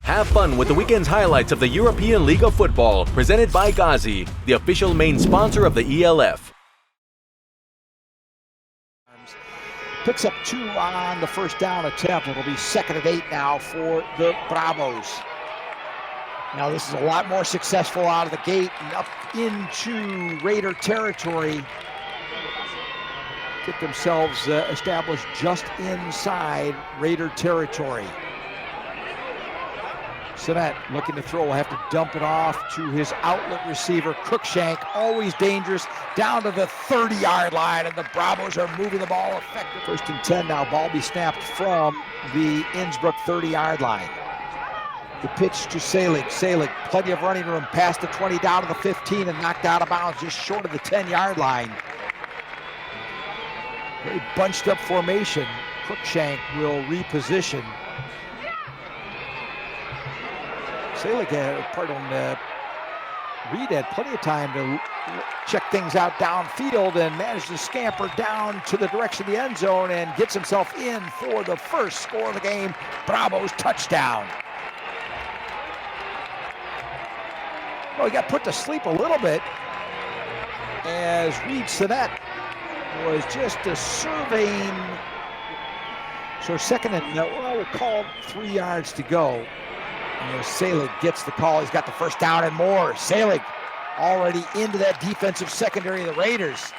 Have fun with the weekend's highlights of the European League of Football, presented by Ghazi, the official main sponsor of the ELF. Picks up 2 on the first down attempt. It'll be 2nd and 8 now for the Bravos. Now this is a lot more successful out of the gate and up into Raider territory. Get themselves established just inside Raider territory. Sinnett looking to throw, will have to dump it off to his outlet receiver, Cruikshank, always dangerous, down to the 30-yard line, and the Bravos are moving the ball effectively. 1st and 10 now, ball be snapped from the Innsbruck 30-yard line. The pitch to Selig. Selig, plenty of running room, past the 20, down to the 15, and knocked out of bounds just short of the 10-yard line. Very bunched up formation. Cruikshank will reposition. Selig, Reed had plenty of time to check things out downfield and managed to scamper down to the direction of the end zone and gets himself in for the first score of the game. Bravos touchdown. Well, he got put to sleep a little bit as Reed Sinnett was just surveying. So 2nd and, we'll call 3 yards to go. And Selig gets the call. He's got the first down and more. Selig already into that defensive secondary of the Raiders.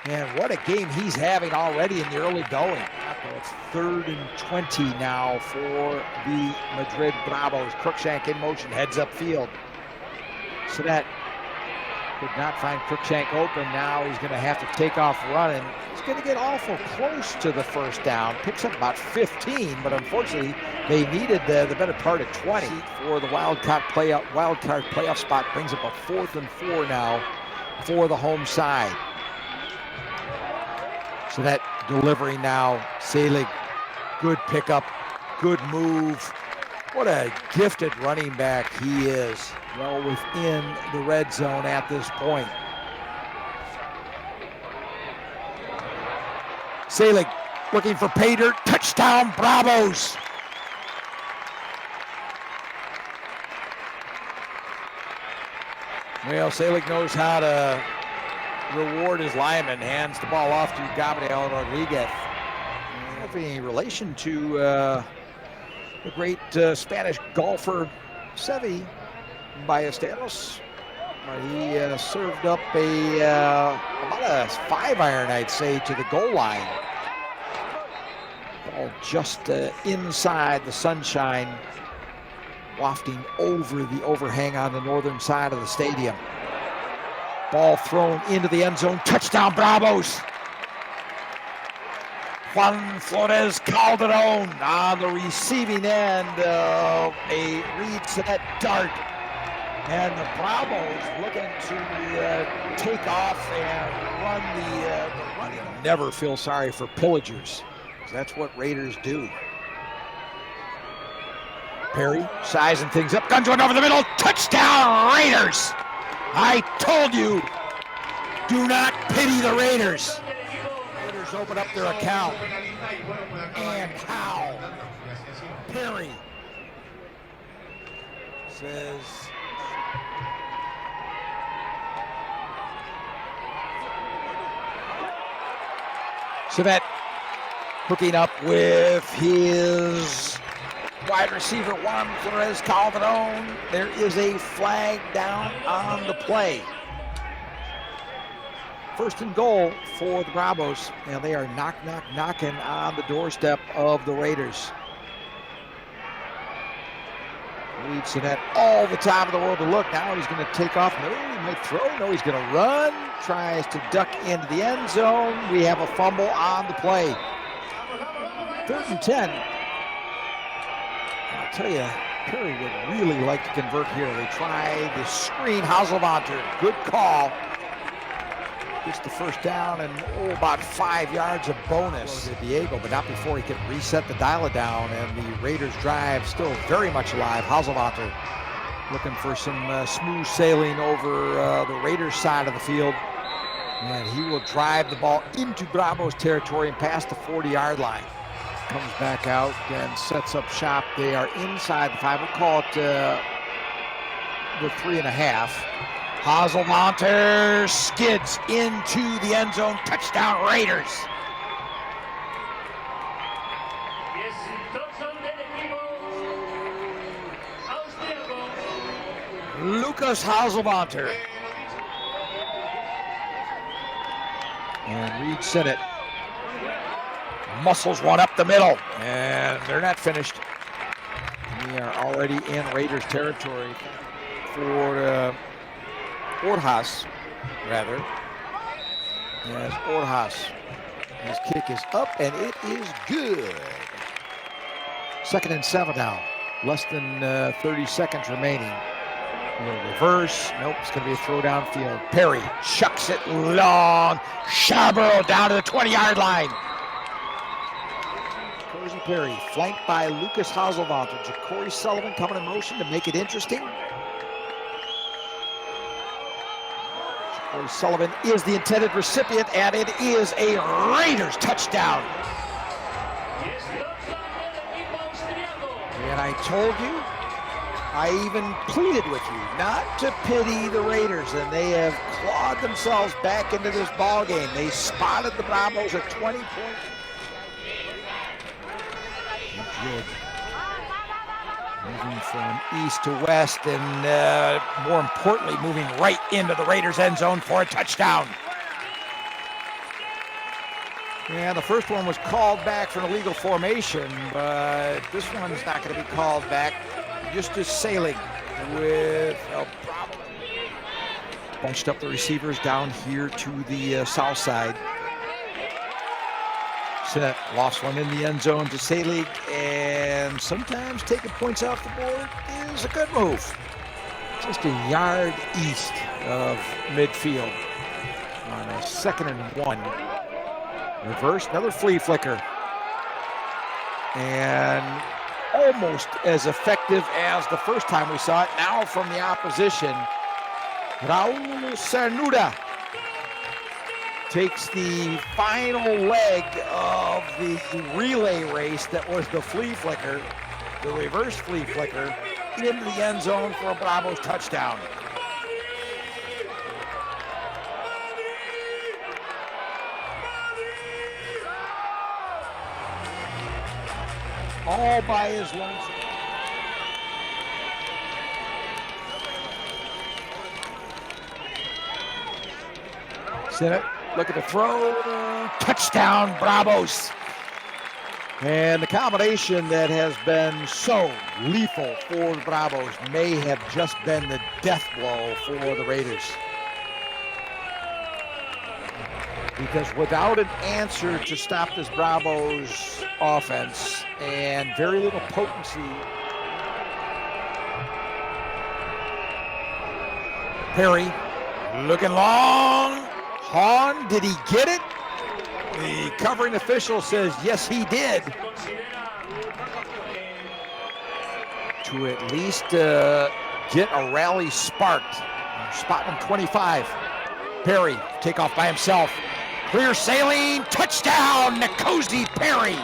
And what a game he's having already in the early going. It's 3rd and 20 now for the Madrid Bravos. Cruikshank in motion, heads up field. Sinnett could not find Cruikshank open. Now he's going to have to take off running. He's going to get awful close to the first down. Picks up about 15, but unfortunately they needed the better part of 20 for the wildcard playoff spot. Brings up a 4th and 4 now for the home side. So that delivery now, Selig, good pickup, good move. What a gifted running back he is. Well within the red zone at this point. Selig looking for pay dirt. Touchdown, Bravos! Well, Selig knows how to reward his lineman. Hands the ball off to Gabriel Rodriguez. Have any relation to the great Spanish golfer Seve Ballesteros? He served up about a 5-iron, I'd say, to the goal line. Ball just inside the sunshine, wafting over the overhang on the northern side of the stadium. Ball thrown into the end zone. Touchdown, Bravos! Juan Flores Calderon on the receiving end of a Reed Sinnett dart. And the Bravos looking to take off and run the running. Never feel sorry for pillagers, because that's what Raiders do. Perry sizing things up, guns one over the middle, touchdown Raiders! I told you, do not pity the Raiders. Raiders open up their account. And how? Perry says, Sinnett hooking up with his wide receiver Juan Flores Calderon. There is a flag down on the play. 1st and goal for the Bravos. Now they are knocking on the doorstep of the Raiders. Reed Sinnett all the time in the world to look. Now he's going to take off. No, he might throw. No, he's going to run. Tries to duck into the end zone. We have a fumble on the play. 3rd and 10. I'll tell you, Perry would really like to convert here. They try the screen. Hazelvanter, good call. Gets the first down and about 5 yards of bonus to Diego, but not before he can reset the dial-a-down, and the Raiders drive still very much alive. Hazelvanter looking for some smooth sailing over the Raiders side of the field, and he will drive the ball into Bravos territory and past the 40-yard line. comes back out and sets up shop. They are inside the 5. We'll call it the 3.5. Hazelmonter skids into the end zone. Touchdown Raiders. Lucas Hazelmonter. And Reed Sinnott muscles one up the middle, and they're not finished. We are already in Raiders territory for Ordhaus, rather. As Ordhaus, his kick is up, and it is good. 2nd and 7 now. Less than 30 seconds remaining. Reverse. Nope, it's going to be a throw downfield. Perry chucks it long. Charbonneau down to the 20-yard line. Cozy Perry flanked by Lucas Hazelmonter. Ja'Cory Sullivan coming in motion to make it interesting. Ja'Cory Sullivan is the intended recipient, and it is a Raiders touchdown. And I told you, I even pleaded with you not to pity the Raiders, and they have clawed themselves back into this ball game. They spotted the Bravos at 20 points. Madrid moving from east to west, and more importantly, moving right into the Raiders' end zone for a touchdown. Yeah, the first one was called back for an illegal formation, but this one is not going to be called back. Justus Sailing with a problem. Bunched up the receivers down here to the south side. Sinnott lost one in the end zone to Sailing, and sometimes taking points off the board is a good move. Just a yard east of midfield on a 2nd and 1. Reverse, another flea flicker. And almost as effective as the first time we saw it. Now from the opposition, Raul Cernuda takes the final leg of the relay race that was the flea flicker, the reverse flea flicker, into the end zone for a Bravos touchdown. All by his lonesome. Sinnott, look at the throw. Touchdown, Bravos. And the combination that has been so lethal for the Bravos may have just been the death blow for the Raiders. Because without an answer to stop this Bravos offense and very little potency, Perry looking long. Hahn, did he get it? The covering official says yes, he did. To at least get a rally sparked. Spot him 25. Perry take off by himself. Clear sailing, touchdown, N'Kosi Perry.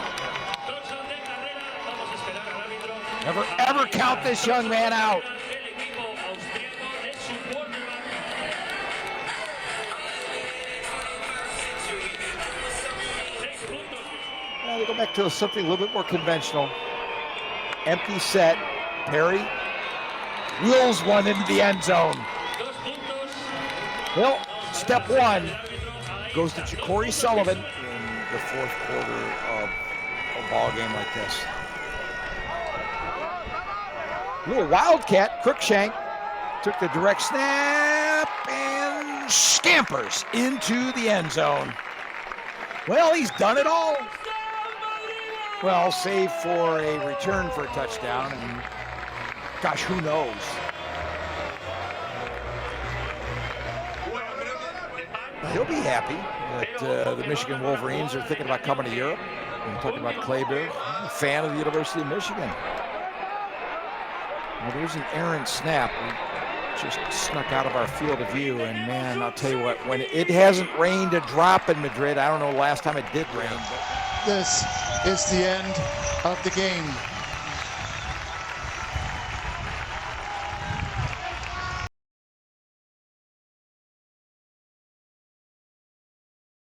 Never ever count this young man out. Now we go back to something a little bit more conventional. Empty set, Perry wheels one into the end zone. Well, step one goes to Ja'Cory Sullivan in the fourth quarter of a ball game like this. Little wildcat, Cruikshank took the direct snap and scampers into the end zone. Well, he's done it all. Well, save for a return for a touchdown, and gosh, who knows? He'll be happy that the Michigan Wolverines are thinking about coming to Europe. I'm talking about Claybear, I'm a fan of the University of Michigan. Well, there's an errant snap. We just snuck out of our field of view, and man, I'll tell you what, when it hasn't rained a drop in Madrid, I don't know the last time it did rain, but this is the end of the game.